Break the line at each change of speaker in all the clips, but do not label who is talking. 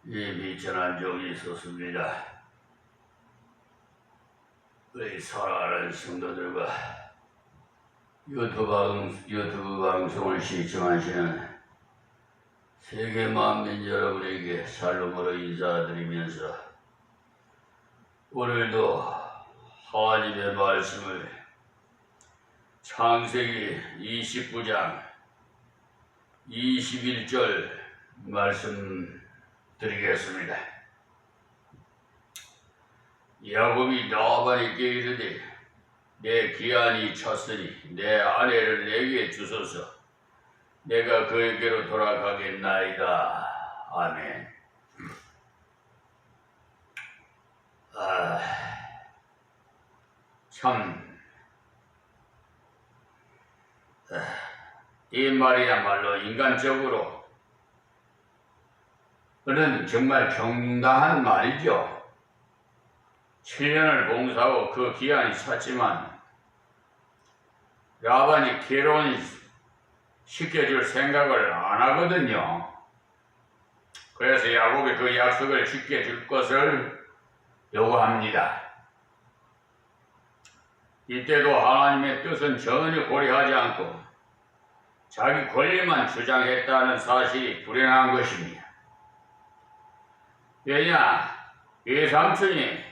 이 비천한 종이 있었습니다. 우리 사랑하는 성도들과 유튜브 방송을 시청하시는 세계 만민 여러분에게 샬롬으로 인사드리면서 오늘도 하나님의 말씀을 창세기 29장 21절 말씀드리겠습니다. 야곱이 라반에게 이르되 내 기한이 찼으니 내 아내를 내게 주소서. 내가 그에게로 돌아가겠나이다. 아멘. 이 말이야말로 인간적으로는 정말 정당한 말이죠. 7년을 봉사하고 그 기한이 찼지만 라반이 결혼 시켜줄 생각을 안 하거든요. 그래서 야곱이 그 약속을 지켜줄 것을 요구합니다. 이때도 하나님의 뜻은 전혀 고려하지 않고 자기 권리만 주장했다는 사실이 불행한 것입니다. 왜냐? 외삼촌이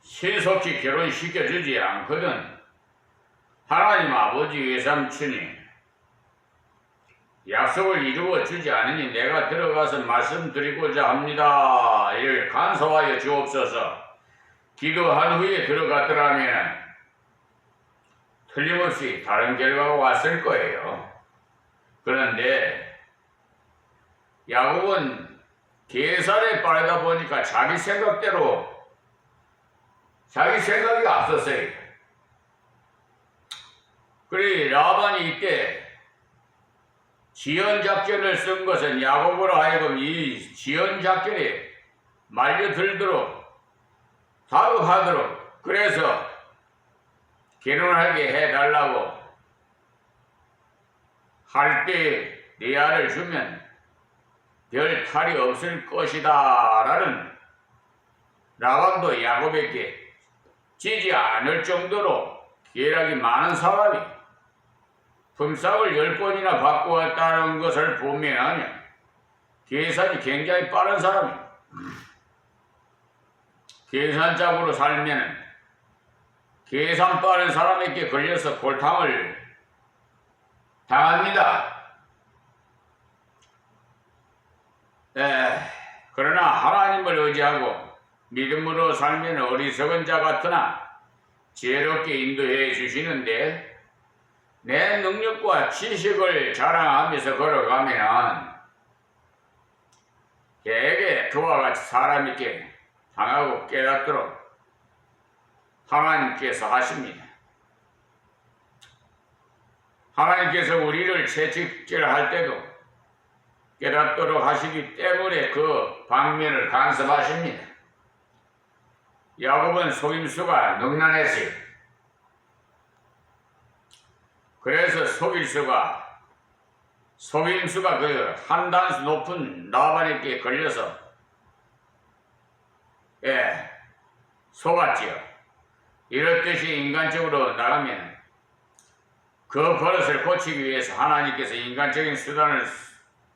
신속히 결혼시켜주지 않거든. 하나님 아버지 외삼촌이 약속을 이루어 주지 않으니 내가 들어가서 말씀드리고자 합니다. 이를 간섭하여 주옵소서. 기도한 후에 들어갔더라면 틀림없이 다른 결과가 왔을 거예요. 그런데 야곱은 계산에 빠르다 보니까 자기 생각이 앞섰어요. 그래 라반이 이때 지연작전을 쓴 것은 야곱으로 하여금 이 지연작전에 말려들도록 다급하도록 그래서 결혼하게 해달라고 할 때 레아를 주면 별 탈이 없을 것이다 라는 라반도 야곱에게 지지 않을 정도로 계략이 많은 사람이 품삯을 10번이나 받고 왔다는 것을 보면 계산이 굉장히 빠른 사람이 계산적으로 살면 계산 빠른 사람에게 걸려서 골탕을 당합니다. 그러나 하나님을 의지하고 믿음으로 살면 어리석은 자 같으나 지혜롭게 인도해 주시는데 내 능력과 지식을 자랑하면서 걸어가면 되게 그와 같이 사람에게 당하고 깨닫도록 하나님께서 하십니다. 하나님께서 우리를 채찍질할 때도 깨닫도록 하시기 때문에 그 방면을 간섭하십니다. 야곱은 속임수가 능란했어요. 그래서 속임수가 그 한 단수 높은 라반에게 걸려서 속았지요. 이렇듯이 인간적으로 나가면 그 버릇을 고치기 위해서 하나님께서 인간적인 수단을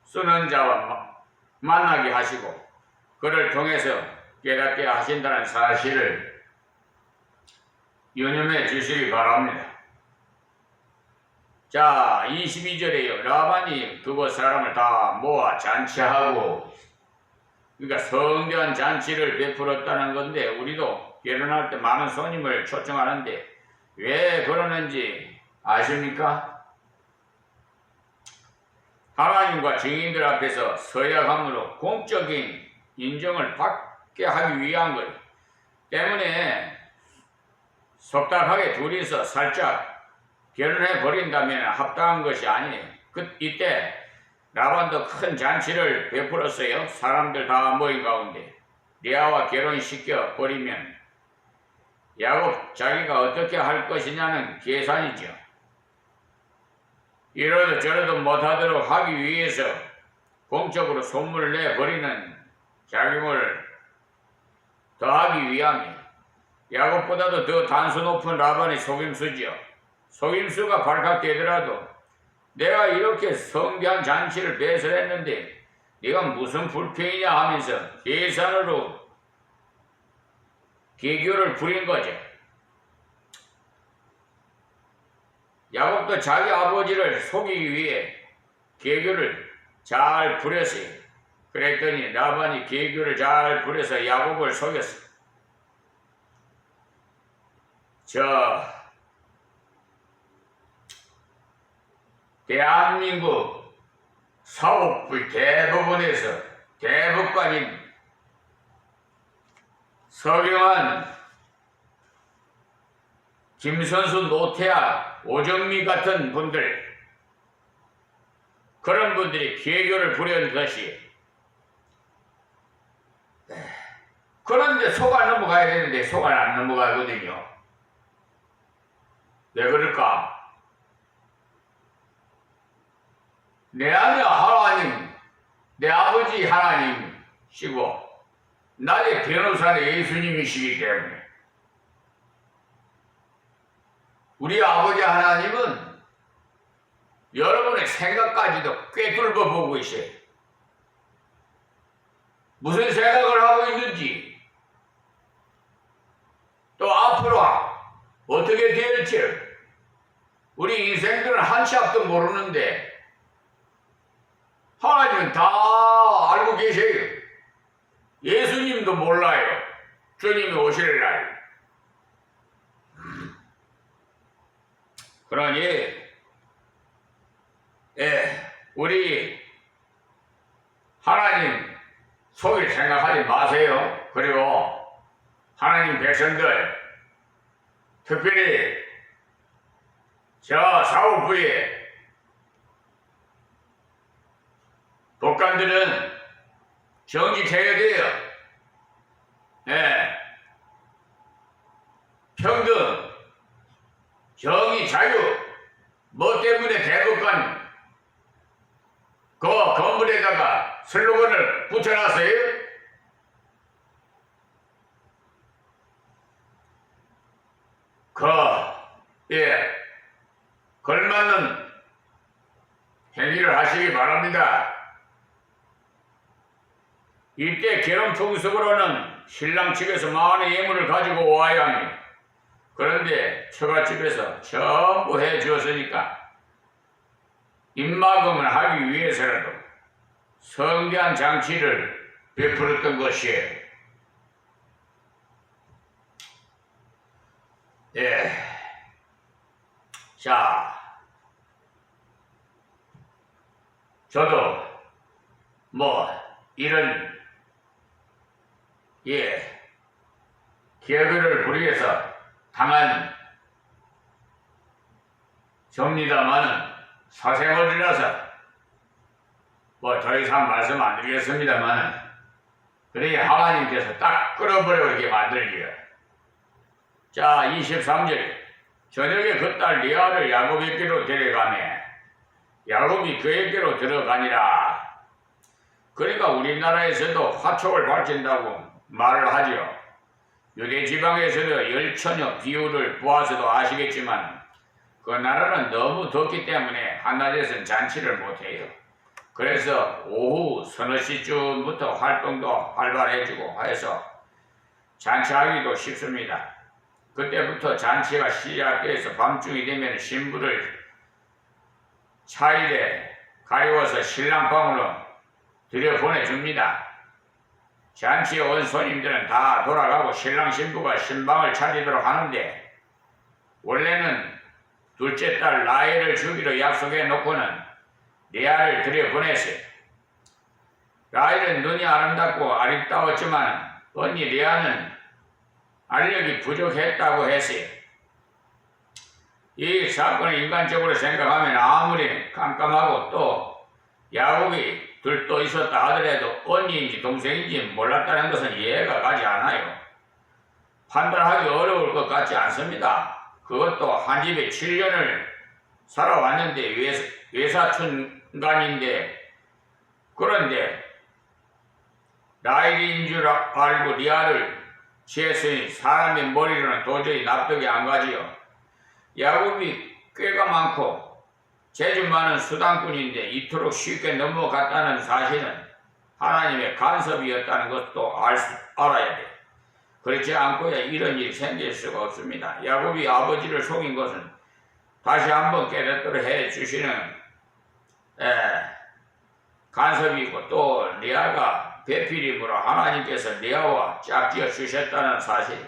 쓰는 자와 만나게 하시고 그를 통해서 깨닫게 하신다는 사실을 유념해 주시기 바랍니다. 자, 22절에요. 라반이 그곳 사람을 다 모아 잔치하고, 그러니까 성대한 잔치를 베풀었다는 건데 우리도 결혼할 때 많은 손님을 초청하는데 왜 그러는지 아십니까? 하나님과 증인들 앞에서 서약함으로 공적인 인정을 받게 하기 위한 것 때문에 속닥하게 둘이서 살짝 결혼해 버린다면 합당한 것이 아니에요. 이때 라반도 큰 잔치를 베풀었어요. 사람들 다 모인 가운데 레아와 결혼시켜 버리면 야곱 자기가 어떻게 할 것이냐는 계산이죠. 이러도 저러도 못하도록 하기 위해서 공적으로 소문을 내버리는 작용을 더하기 위함이 야곱보다도 더 단수 높은 라반의 속임수지요. 속임수가 발각되더라도 내가 이렇게 성대한 잔치를 배설했는데 네가 무슨 불평이냐 하면서 계산으로 계교를 부린 거죠. 야곱도 자기 아버지를 속이기 위해 계교를 잘 부렸어요. 그랬더니 라반이 계교를 잘 부려서 야곱을 속였어. 대한민국 사법부 대법원에서 대법관인 서경환, 김선수, 노태하, 오정미 같은 분들, 그런 분들이 계교를 부려온 것이, 그런데 속아 넘어가야 되는데 속아 안 넘어가거든요. 왜 그럴까? 내 아내 하나님, 내 아버지 하나님이시고 나의 변호사는 예수님이시기 때문에 우리 아버지 하나님은 여러분의 생각까지도 꿰뚫어 보고 있어요. 무슨 생각을 하고 있는지, 또 앞으로 어떻게 될지 우리 인생들은 한 치 앞도 모르는데 하나님은 다 알고 계세요. 예수님도 몰라요. 주님이 오실 날. 그러니 우리 하나님 속일 생각하지 마세요. 그리고 하나님 백성들, 특별히 저 사법부에 법관들은 정직해야 돼요. 평등, 정의, 자유, 뭐 때문에 대법관 그 건물에다가 슬로건을 붙여놨어요? 걸맞는 행위를 하시기 바랍니다. 이때 결혼 풍습으로는 신랑 집에서 많은 예물을 가지고 와야 합니다. 그런데 처갓집에서 전부 해 주었으니까 입막음을 하기 위해서라도 성대한 장치를 베풀었던 것이에요. 자, 저도 이런 계교를 부리해서 당한 접니다마는 사생활이라서 더 이상 말씀 안 드리겠습니다마는 그러니 하나님께서 딱 끌어버려 이렇게 만들기가. 자, 23절 저녁에 그 딸 리아를 야곱에게로 데려가매 야곱이 그에게로 들어가니라. 그러니까 우리나라에서도 화촉을 밝힌다고 말을 하죠. 유대 지방에서도 열처녀 비유를 보아서도 아시겠지만 그 나라는 너무 덥기 때문에 한낮에서는 잔치를 못해요. 그래서 오후 서너 시쯤부터 활동도 활발해지고 해서 잔치하기도 쉽습니다. 그때부터 잔치가 시작돼서 밤중이 되면 신부를 차일에 가리워서 신랑방으로 들여보내줍니다. 잔치에 온 손님들은 다 돌아가고 신랑 신부가 신방을 차리도록 하는데 원래는 둘째 딸 라헬을 주기로 약속해 놓고는 레아를 들여보냈어요. 라헬은 눈이 아름답고 아름다웠지만 언니 레아는 알력이 부족했다고 했어요. 이 사건을 인간적으로 생각하면 아무리 깜깜하고 또 야곱이 둘도 있었다 하더라도 언니인지 동생인지 몰랐다는 것은 이해가 가지 않아요. 판단하기 어려울 것 같지 않습니다. 그것도 한 집에 7년을 살아왔는데 외사촌간인데 그런데 라헬인 줄 알고 리아를 취했으니 사람의 머리로는 도저히 납득이 안 가지요. 야곱이 꾀가 많고 재주 많은 수단꾼인데 이토록 쉽게 넘어갔다는 사실은 하나님의 간섭이었다는 것도 알아야 돼. 그렇지 않고야 이런 일이 생길 수가 없습니다. 야곱이 아버지를 속인 것은 다시 한번 깨닫도록 해주시는 간섭이고, 또 리아가 배필임으로 하나님께서 리아와 짝지어 주셨다는 사실.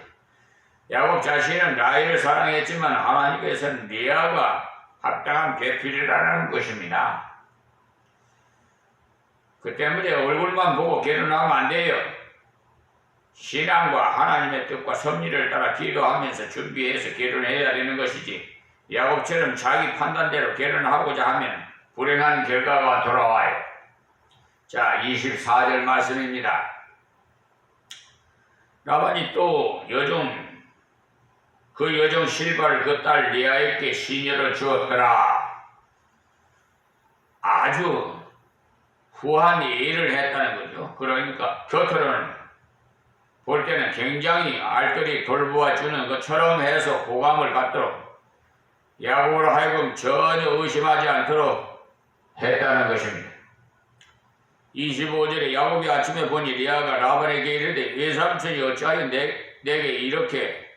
야곱 자신은 라헬을 사랑했지만 하나님께서는 리아가 합당한 배필이라는 것입니다. 그 때문에 얼굴만 보고 결혼하면 안 돼요. 신앙과 하나님의 뜻과 섭리를 따라 기도하면서 준비해서 결혼해야 되는 것이지, 야곱처럼 자기 판단대로 결혼하고자 하면 불행한 결과가 돌아와요. 자, 24절 말씀입니다. 라반이 또 그 여종 실바를 그 딸 리아에게 시녀로 주었더라. 아주 후한 일을 했다는 거죠. 그러니까 겉으로는 볼 때는 굉장히 알뜰히 돌보아 주는 것처럼 해서 호감을 갖도록 야곱으로 하여금 전혀 의심하지 않도록 했다는 것입니다. 25절에 야곱이 아침에 보니 리아가 라반에게 이르되 외삼촌이 어찌하여 내게 이렇게,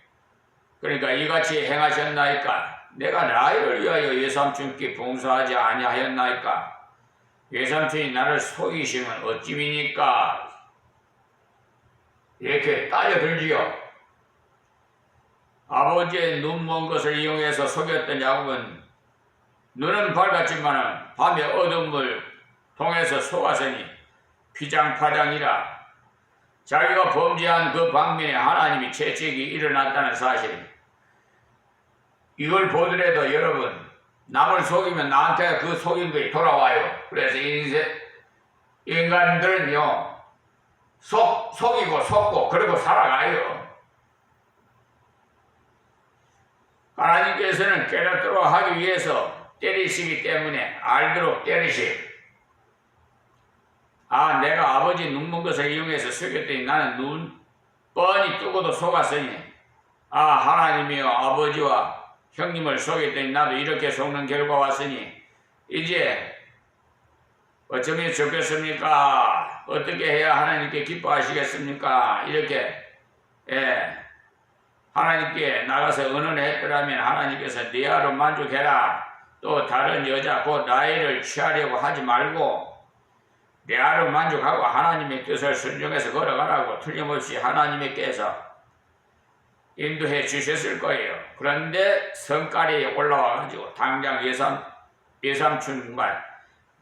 그러니까 이같이 행하셨나이까? 내가 라헬을 위하여 외삼촌께 봉사하지 아니하였나이까? 외삼촌이 나를 속이시면 어찌미니까? 이렇게 따져들지요. 아버지의 눈먼 것을 이용해서 속였던 야곱은 눈은 밝았지만 밤에 어둠을 통해서 속았으니 피장파장이라. 자기가 범죄한 그 방면에 하나님이 채찍이 일어났다는 사실. 이걸 보더라도 여러분, 남을 속이면 나한테 그 속인 것이 돌아와요. 그래서 인간들은요, 속이고 속고 그러고 살아가요. 하나님께서는 깨닫도록 하기 위해서 때리시기 때문에 알도록 때리시. 내가 아버지 눈먼 것을 이용해서 속였더니 나는 눈 뻔히 뜨고도 속았으니, 하나님이여 아버지와 형님을 속였더니 나도 이렇게 속는 결과 왔으니 이제 어쩌면 좋겠습니까? 어떻게 해야 하나님께 기뻐하시겠습니까? 이렇게 하나님께 나가서 의논했더라면 하나님께서 리아로 만족해라. 또 다른 여자 곧 라헬을 취하려고 하지 말고 리아로 만족하고 하나님의 뜻을 순종해서 걸어가라고 틀림없이 하나님께서 인도해 주셨을 거예요. 그런데 성깔이 올라와가지고 당장 외삼촌과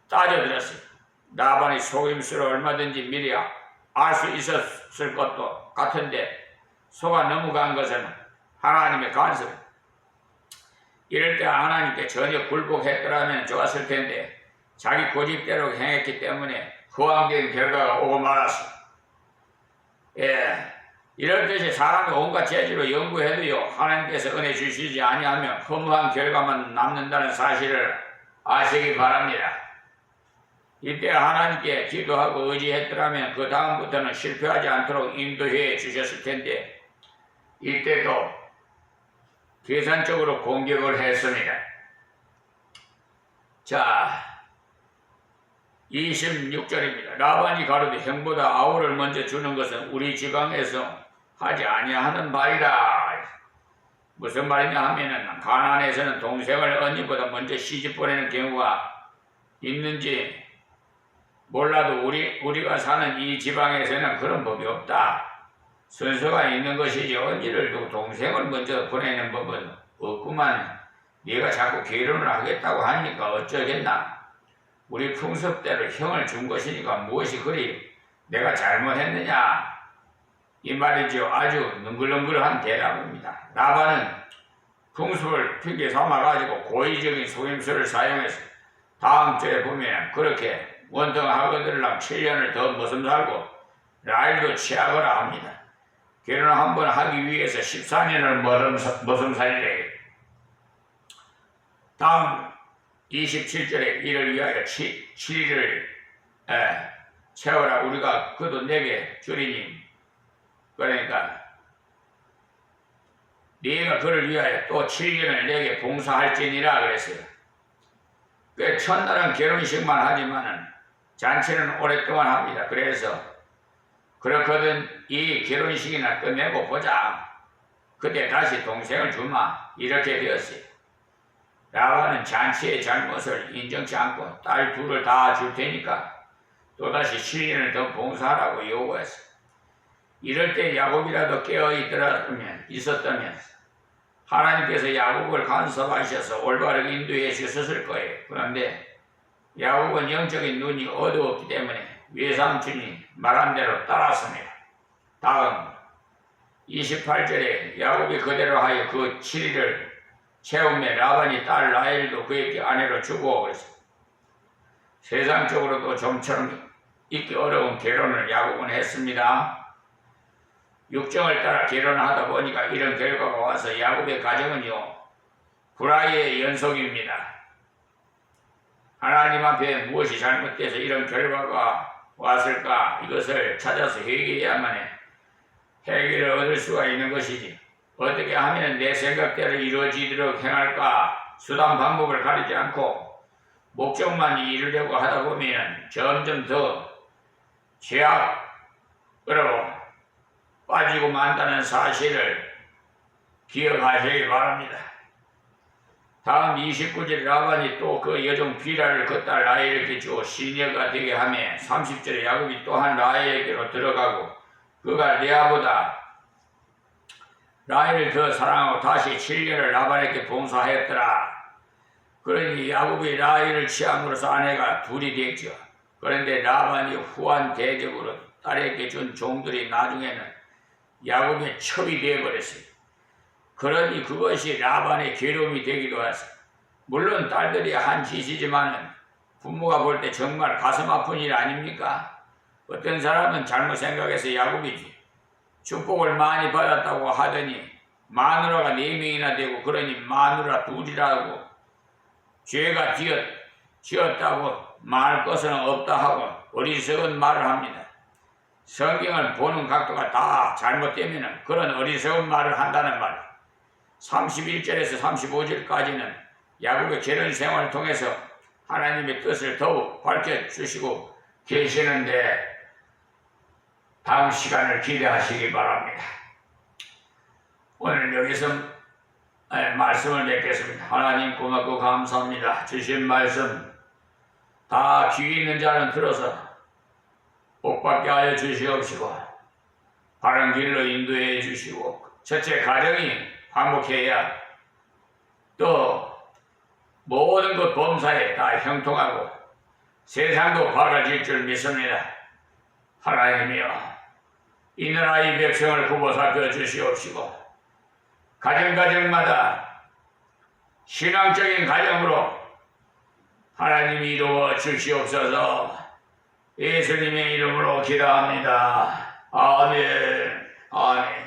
따져들었어요. 라반의 속임수를 얼마든지 미리 알 수 있었을 것도 같은데 속아 넘어간 것은 하나님의 간섭. 이럴 때 하나님께 전혀 굴복했더라면 좋았을 텐데 자기 고집대로 행했기 때문에 허황된 결과가 오고 말았어. 이럴 때에 사람이 온갖 재주로 연구해도요, 하나님께서 은혜 주시지 아니하면 허무한 결과만 남는다는 사실을 아시기 바랍니다. 이때 하나님께 기도하고 의지했더라면 그 다음부터는 실패하지 않도록 인도해 주셨을 텐데 이때도 계산적으로 공격을 했습니다. 자, 26절입니다. 라반이 가로되 형보다 아우를 먼저 주는 것은 우리 지방에서 하지 아니하는 바이다. 무슨 말이냐 하면은 가나안에서는 동생을 언니보다 먼저 시집 보내는 경우가 있는지 몰라도 우리가 사는 이 지방에서는 그런 법이 없다. 순서가 있는 것이지 언니를 두고 동생을 먼저 보내는 법은 없구만. 네가 자꾸 결혼을 하겠다고 하니까 어쩌겠나. 우리 풍습대로 형을 준 것이니까 무엇이 그리 내가 잘못했느냐. 이 말이죠. 아주 능글능글한 대답입니다. 라반은 풍습을 핑계 삼아가지고 고의적인 속임수를 사용해서 다음 주에 보면 그렇게 원통하거들랑 7년을 더 머슴 살고 라헬도 취하거라 합니다. 결혼을 한번 하기 위해서 14년을 머슴 살이래. 다음 27절에 이를 위하여 7일을 채워라. 우리가 그도 내게 주리니. 그러니까 네가 그를 위하여 또 7년을 내게 봉사할지니라 그랬어요. 그 첫날은 결혼식만 하지만은 잔치는 오랫동안 합니다. 그래서 그렇거든 이 결혼식이나 끝내고 보자. 그때 다시 동생을 주마. 이렇게 되었어요. 라반은 잔치의 잘못을 인정치 않고 딸 둘을 다 줄 테니까 또다시 7년을 더 봉사하라고 요구했어요. 이럴 때 야곱이라도 깨어 있었다면 하나님께서 야곱을 간섭하셔서 올바르게 인도해 주셨을 거예요. 그런데 야곱은 영적인 눈이 어두웠기 때문에 외삼촌이 말한 대로 따랐습니다. 다음 28절에 야곱이 그대로 하여 그 7일을 채우며 라반이 딸 라헬도 그에게 아내로 주고 그랬어요. 세상적으로도 좀처럼 있기 어려운 결혼을 야곱은 했습니다. 육정을 따라 결혼을 하다 보니까 이런 결과가 와서 야곱의 가정은요 불화의 연속입니다. 하나님 앞에 무엇이 잘못돼서 이런 결과가 왔을까? 이것을 찾아서 회개해야만 해결을 얻을 수가 있는 것이지. 어떻게 하면 내 생각대로 이루어지도록 행할까? 수단 방법을 가리지 않고 목적만 이루려고 하다 보면 점점 더 죄악으로 빠지고 만다는 사실을 기억하시기 바랍니다. 다음 29절 라반이 또 그 여종 비라를 그 딸 라헬에게 주어 시녀가 되게 하며 30절에 야곱이 또한 라헬에게로 들어가고 그가 레아보다 라헬을 더 사랑하고 다시 7년을 라반에게 봉사하였더라. 그러니 야곱이 라헬을 취함으로써 아내가 둘이 됐죠. 그런데 라반이 후한 대접으로 딸에게 준 종들이 나중에는 야곱의 첩이 되어버렸어요. 그러니 그것이 라반의 괴로움이 되기도 했어요. 물론 딸들이 한 짓이지만 부모가 볼 때 정말 가슴 아픈 일 아닙니까? 어떤 사람은 잘못 생각해서 야곱이 축복을 많이 받았다고 하더니 마누라가 4명이나 되고 그러니 마누라 둘이라고 죄가 지었다고 말할 것은 없다 하고 어리석은 말을 합니다. 성경을 보는 각도가 다 잘못되면 그런 어리석은 말을 한다는 말. 31절에서 35절까지는 야곱의 결혼 생활을 통해서 하나님의 뜻을 더욱 밝혀주시고 계시는데 다음 시간을 기대하시기 바랍니다. 오늘 여기서 말씀을 맺겠습니다. 하나님 고맙고 감사합니다. 주신 말씀 다 귀 있는 자는 들어서 복받게 하여 주시옵시고 바른 길로 인도해 주시고 첫째 가정이 화목해야 또 모든 것 범사에 다 형통하고 세상도 밝아질 줄 믿습니다. 하나님이여 이 나라 이 백성을 구보 살펴 주시옵시고 가정마다 신앙적인 가정으로 하나님이 이루어 주시옵소서. 예수님의 이름으로 기도합니다. 아멘. 아멘.